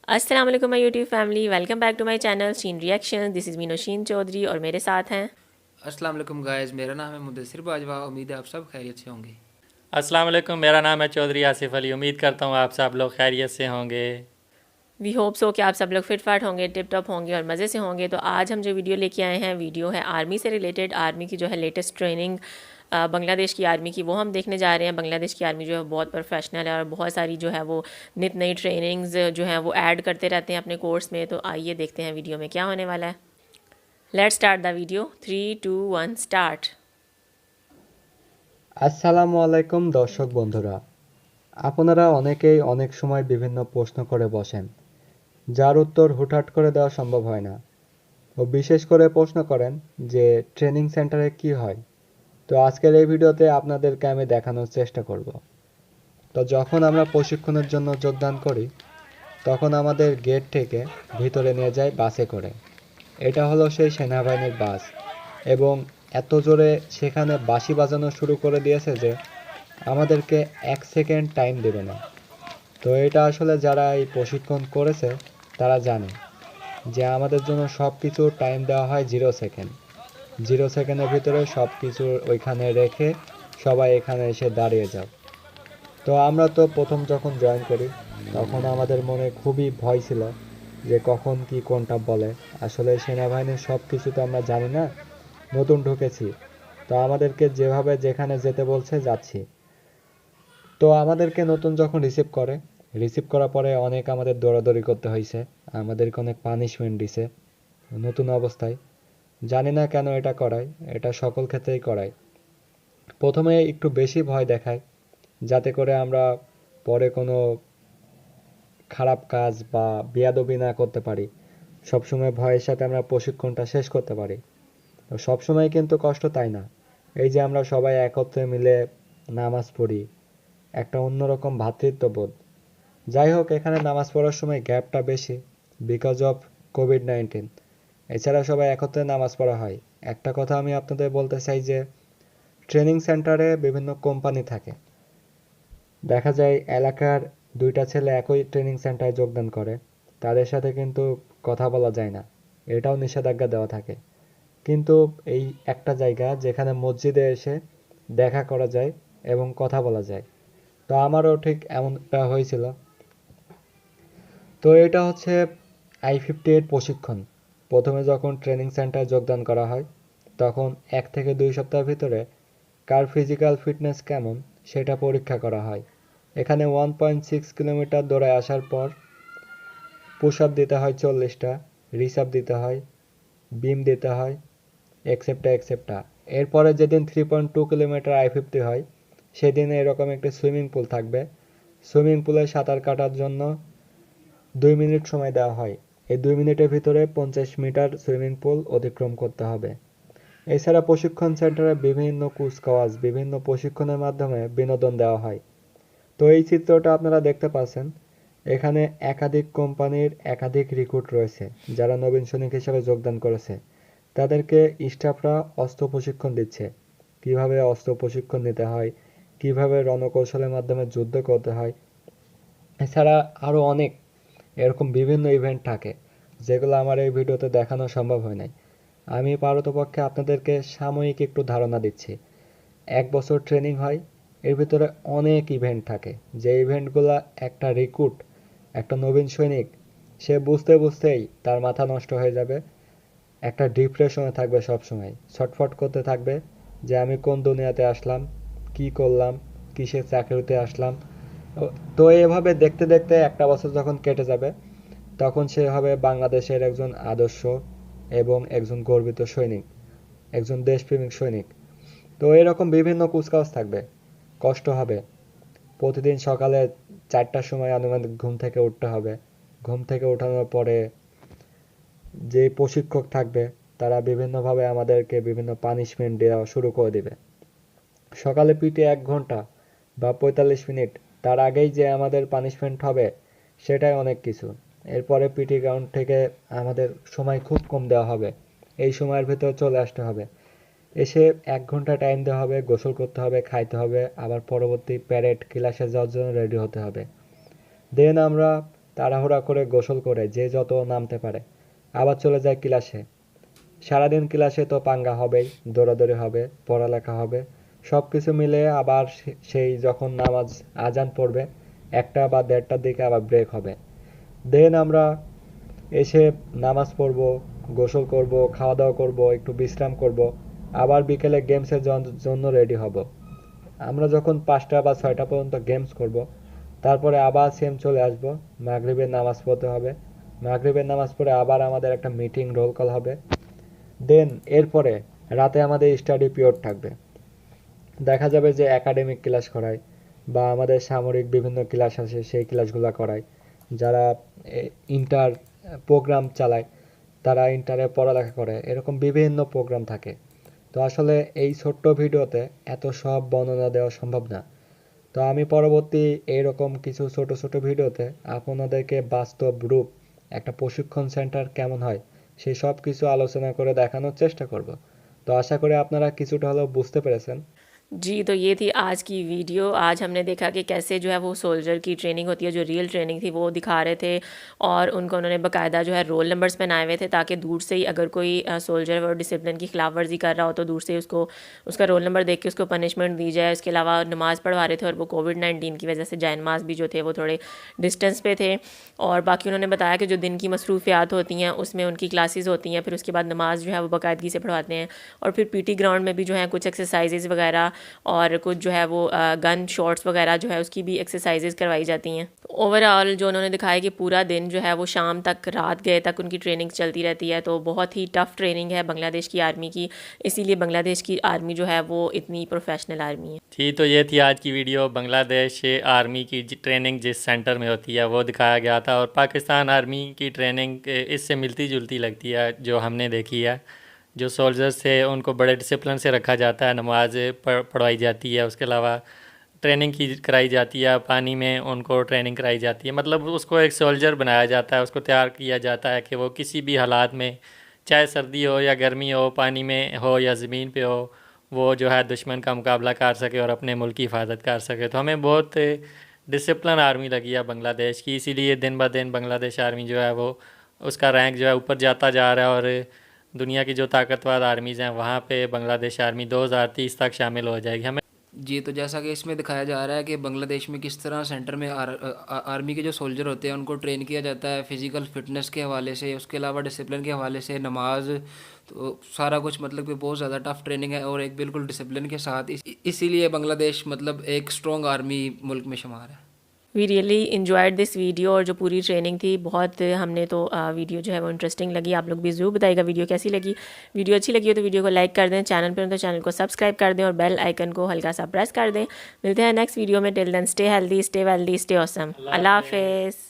अस्सलाम वालेकुम my YouTube family, welcome back to my channel Sheen reaction. This is me Naushin Chowdhury और मेरे साथ हैं। अस्सलाम वालेकुम गाइस, मेरा नाम है मुदस्सिर बाजवा। उम्मीद है आप सब खैरियत से होंगे। अस्सलाम वालेकुम, मेरा नाम है चौधरी आसिफ अली। उम्मीद करता हूँ आप सब लोग खैरियत से होंगे। वी होप सो कि आप सब लोग फिट फाट होंगे, टिप टॉप होंगे और मज़े से होंगे। तो आज हम जो वीडियो लेके आए हैं, वीडियो है आर्मी से रिलेटेड। आर्मी की जो है लेटेस्ट ट्रेनिंग बांग्लादेश की आर्मी की, वो हम देखने जा रहे हैं। बांग्लादेश की आर्मी जो है बहुत प्रोफेशनल है और बहुत सारी जो है वो नित नई ट्रेनिंग्स जो है वो ऐड करते रहते हैं अपने कोर्स में। तो आइए देखते हैं वीडियो में क्या होने वाला है। Let's start the video. 3, 2, 1 start. আসসালামু আলাইকুম দর্শক বন্ধুরা, আপনারা অনেকেই অনেক সময় বিভিন্ন প্রশ্ন করে বসেন, যার উত্তর হুটহাট করে দেওয়া সম্ভব হয় না। ও বিশেষ করে প্রশ্ন করেন যে ট্রেনিং সেন্টারে কি হয়। তো আজকের এই ভিডিওতে আপনাদেরকে আমি দেখানোর চেষ্টা করব। তো যখন আমরা প্রশিক্ষণের জন্য যোগদান করি, তখন আমাদের গেট থেকে ভিতরে নিয়ে যায় বাসে করে। এটা হলো সেই সেনাবাহিনীর বাস, এবং এত জোরে সেখানে বাঁশি বাজানো শুরু করে দিয়েছে যে আমাদেরকে 1 সেকেন্ড টাইম দেবে না। তো এটা আসলে যারা এই প্রশিক্ষণ করেছে তারা জানে যে আমাদের জন্য সব কিছু টাইম দেওয়া হয় 0 সেকেন্ড। 0 সেকেন্ডের ভিতরে সব কিছু ওইখানে রেখে সবাই এখানে এসে দাঁড়িয়ে যাও। তো আমরা তো প্রথম যখন জয়েন করি তখন আমাদের মনে খুবই ভয় ছিল যে কখন কি কোনটা বলে। আসলে সেনাবাহিনীর সব কিছু তো আমরা জানি না, নতুন ঢুকেছি। তো আমাদেরকে যেভাবে যেখানে যেতে বলছে যাচ্ছি। তো আমাদেরকে নতুন যখন রিসিভ করার পরে অনেক আমাদের দৌড়াদৌড়ি করতে হয়েছে, আমাদেরকে অনেক পানিশমেন্ট দিছে নতুন অবস্থায়। জানি না কেন এটা করায়, এটা সকল ক্ষেত্রেই করায়। প্রথমে একটু বেশি ভয় দেখায় যাতে করে আমরা পরে কোনো খারাপ কাজ বা বেয়াদবি না করতে পারি। সবসময় ভয়ের সাথে আমরা প্রশিক্ষণটা শেষ করতে পারি। তো সবসময় কিন্তু কষ্ট তাই না। এই যে আমরা সবাই একত্রে মিলে নামাজ পড়ি, একটা অন্যরকম ভ্রাতৃত্ববোধ। যাই হোক, এখানে নামাজ পড়ার সময় গ্যাপটা বেশি বিকজ অফ কোভিড-19। এছাড়া সবাই একত্রে নামাজ পড়া হয়। একটা কথা আমি আপনাদের বলতে চাই যে ট্রেনিং সেন্টারে বিভিন্ন কোম্পানি থাকে। দেখা যায় এলাকার 2টা ছেলে একই ট্রেনিং সেন্টারে যোগদান করে, তাদের সাথে কিন্তু কথা বলা যায় না, এটাও নিষেধাজ্ঞা দেওয়া থাকে। কিন্তু এই একটা জায়গা যেখানে মসজিদে এসে দেখা করা যায় এবং কথা বলা যায়। তো আমারও ঠিক এমনটা হয়েছিল। তো এটা হচ্ছে I-58 প্রশিক্ষণ। প্রথমে যখন ট্রেনিং সেন্টারে যোগদান করা হয় তখন 1 থেকে 2 সপ্তাহের ভিতরে কার ফিজিক্যাল ফিটনেস কেমন সেটা পরীক্ষা করা হয়। এখানে 1.6 কিলোমিটার দৌড়ে আসার পর পুশ আপ দিতে হয় 40টা, রিস আপ দিতে হয়, বিম দিতে হয়, এক্সেপ্টা। এরপরে যেদিন 3.2 কিলোমিটার I-50 হয় সেদিন এরকম একটি সুইমিং পুল থাকবে। সুইমিং পুলে সাঁতার কাটার জন্য 2 মিনিট সময় দেওয়া হয়। এই 2 মিনিটের ভিতরে 50 মিটার সুইমিং পুল অতিক্রম করতে হবে। এছাড়া প্রশিক্ষণ সেন্টারে বিভিন্ন কুচকাওয়াজ, বিভিন্ন প্রশিক্ষণের মাধ্যমে বিনোদন দেওয়া হয়। তো এই চিত্রটা আপনারা দেখতে পাচ্ছেন, এখানে একাধিক কোম্পানির একাধিক রিক্রুট রয়েছে যারা নবীন সৈনিক হিসেবে যোগদান করেছে। তাদেরকে স্টাফরা অস্ত্র প্রশিক্ষণ দিচ্ছে, কিভাবে অস্ত্র প্রশিক্ষণ নিতে হয়, কিভাবে রণকৌশলের মাধ্যমে যুদ্ধ করতে হয়। এছাড়া আরও অনেক এরকম বিভিন্ন ইভেন্ট থাকে যেগুলো আমার এই ভিডিওতে দেখানো সম্ভব হয় নাই। আমি পারতপক্ষে আপনাদেরকে সাময়িক একটু ধারণা দিচ্ছি। 1 বছর ট্রেনিং হয়, এর ভিতরে অনেক ইভেন্ট থাকে, যে ইভেন্টগুলো একটা রিক্রুট, একটা নবীন সৈনিক, সে বুঝতে বুঝতেই তার মাথা নষ্ট হয়ে যাবে। একটা ডিপ্রেশনে থাকবে, সবসময় ছটফট করতে থাকবে যে আমি কোন দুনিয়াতে আসলাম, কি করলাম, কিসের চাকরিতে আসলাম। তো এভাবে দেখতে দেখতে 1 বছর যখন কেটে যাবে তখন সে হবে বাংলাদেশের একজন আদর্শ এবং একজন গর্বিত সৈনিক, একজন দেশপ্রেমিক সৈনিক। তো এরকম বিভিন্ন কুচকাওয়াজ থাকবে, কষ্ট হবে। প্রতিদিন সকালে 4টার সময় আনুমানিক ঘুম থেকে উঠতে হবে। ঘুম থেকে ওঠানোর পরে যে প্রশিক্ষক থাকবে তারা বিভিন্নভাবে আমাদেরকে বিভিন্ন পানিশমেন্ট দেওয়া শুরু করে দিবে। সকালে পিটি 1 ঘন্টা বা 45 মিনিট, তার আগেই যে আমাদের পানিশমেন্ট হবে সেটাই অনেক কিছু। এরপরে পিটি গ্রাউন্ড থেকে আমাদের সময় খুব কম দেওয়া হবে, এই সময়ের ভেতর চলে আসতে হবে। এসে 1 ঘন্টা টাইম দেওয়া হবে, গোসল করতে হবে, খাইতে হবে, আবার পরবর্তী প্যারেড ক্লাসে যাওয়ার জন্য রেডি হতে হবে। দেন আমরা তাড়াহুড়া করে গোসল করে যে যত নামতে পারে, আবার চলে যায় ক্লাসে। সারাদিন ক্লাসে তো পাঙ্গা হবেই, দৌড়াদৌড়ি হবে, পড়ালেখা হবে, সব কিছু মিলে আবার সেই যখন নামাজ আজান পড়বে 1টা বা 1:30টার দিকে আবার ব্রেক হবে। দেন আমরা এসে নামাজ পড়বো, গোসল করব, খাওয়া দাওয়া করব, একটু বিশ্রাম করব, আবার বিকেলে গেমসের জন্য রেডি হব। আমরা যখন 5টা বা 6টা পর্যন্ত গেমস করব, তারপরে আবার সেম চলে আসব, মাগরিবের নামাজ পড়তে হবে। মাগরিবের নামাজ পড়ে আবার আমাদের একটা মিটিং রোল কল হবে। দেন এরপরে রাতে আমাদের স্টাডি পিরিয়ড থাকবে। দেখা যাবে যে একাডেমিক ক্লাস করায় বা আমাদের সামরিক বিভিন্ন ক্লাস আছে, সেই ক্লাসগুলো করায়। যারা ইন্টার প্রোগ্রাম চালায় তারা ইন্টারে পড়ালেখা করে, এরকম বিভিন্ন প্রোগ্রাম থাকে। তো আসলে এই ছোট্ট ভিডিওতে এত সব বর্ণনা দেওয়া সম্ভব না। তো আমি পরবর্তী এইরকম কিছু ছোট ছোট ভিডিওতে আপনাদেরকে বাস্তব রূপ একটা প্রশিক্ষণ সেন্টার কেমন হয় সেই সব কিছু আলোচনা করে দেখানোর চেষ্টা করব। তো আশা করি আপনারা কিছুটা হলেও বুঝতে পেরেছেন। जी, तो ये थी आज की वीडियो। आज हमने देखा कि कैसे जो है वो सोल्जर की ट्रेनिंग होती है, जो रियल ट्रेनिंग थी वो दिखा रहे थे, और उनको उन्होंने बाकायदा जो है रोल नंबर्स पहनाए हुए थे, ताकि दूर से ही अगर कोई सोल्जर वो डिसिप्लिन की खिलाफ वर्जी कर रहा हो तो दूर से ही उसको उसका रोल नंबर देख के उसको पनिशमेंट दी जाए। उसके अलावा नमाज़ पढ़वा रहे थे, और वो कोविड-19 की वजह से जायनमाज भी जो थे वो थोड़े डिस्टेंस पे थे। और बाकी उन्होंने बताया कि जो दिन की मसरूफियात होती हैं उसमें उनकी क्लासेस होती हैं, फिर उसके बाद नमाज जो है वो बाकायदगी से पढ़वाते हैं, और फिर पीटी ग्राउंड में भी जो है कुछ एक्सरसाइजेज़ वगैरह और कुछ जो है वो गन शॉट्स वगैरह जो है उसकी भी एक्सरसाइजेज़ करवाई जाती हैं। ओवरऑल जो उन्होंने दिखाया कि पूरा दिन जो है वो शाम तक, रात गए तक उनकी ट्रेनिंग चलती रहती है। तो बहुत ही टफ़ ट्रेनिंग है बांग्लादेश की आर्मी की, इसीलिए बांग्लादेश की आर्मी जो है वो इतनी प्रोफेशनल आर्मी है। थी तो ये थी आज की वीडियो। बांग्लादेश आर्मी की ट्रेनिंग जिस सेंटर में होती है वो दिखाया गया था, और पाकिस्तान आर्मी की ट्रेनिंग इससे मिलती जुलती लगती है जो हमने देखी है। जो सोल्जर्स थे उनको बड़े डिसिप्लिन से रखा जाता है, नमाज पढ़वाई जाती है, उसके अलावा ट्रेनिंग की कराई जाती है, पानी में उनको ट्रेनिंग कराई जाती है। मतलब उसको एक सोल्जर बनाया जाता है, उसको तैयार किया जाता है कि वो किसी भी हालात में, चाहे सर्दी हो या गर्मी हो, पानी में हो या ज़मीन पे हो, वो जो है दुश्मन का मुकाबला कर सके और अपने मुल्क की हिफाजत कर सके। तो हमें बहुत डिसिप्लिन आर्मी लगी है बांग्लादेश की, इसीलिए दिन ब दिन बांग्लादेश आर्मी जो है वो उसका रैंक जो है ऊपर जाता जा रहा है, और दुनिया की जो ताकतवर आर्मीज़ हैं वहाँ पे बांग्लादेश आर्मी 2030 तक शामिल हो जाएगी। हमें जी, तो जैसा कि इसमें दिखाया जा रहा है कि बांग्लादेश में किस तरह सेंटर में आर्मी के जो सोल्जर होते हैं उनको ट्रेन किया जाता है फ़िज़िकल फ़िटनेस के हवाले से, उसके अलावा डिसिप्लिन के हवाले से, नमाज, तो सारा कुछ मतलब कि बहुत ज़्यादा टफ ट्रेनिंग है और एक बिल्कुल डिसिप्लिन के साथ। इसीलिए बांग्लादेश मतलब एक स्ट्रॉन्ग आर्मी मुल्क में शुमार है। We really enjoyed this video, और जो पूरी ट्रेनिंग थी बहुत हमने तो वीडियो जो है वो इंटरेस्टिंग लगी। आप लोग भी ज़रूर बताइएगा वीडियो कैसी लगी। वीडियो अच्छी लगी हो तो वीडियो को लाइक कर दें, चैनल पर हो तो चैनल को सब्सक्राइब कर दें, और बेल आइकन को हल्का सा प्रेस कर दें। मिलते हैं नेक्स्ट वीडियो में। Till then stay healthy, stay wealthy, stay awesome. अल्लाह हाफिज़।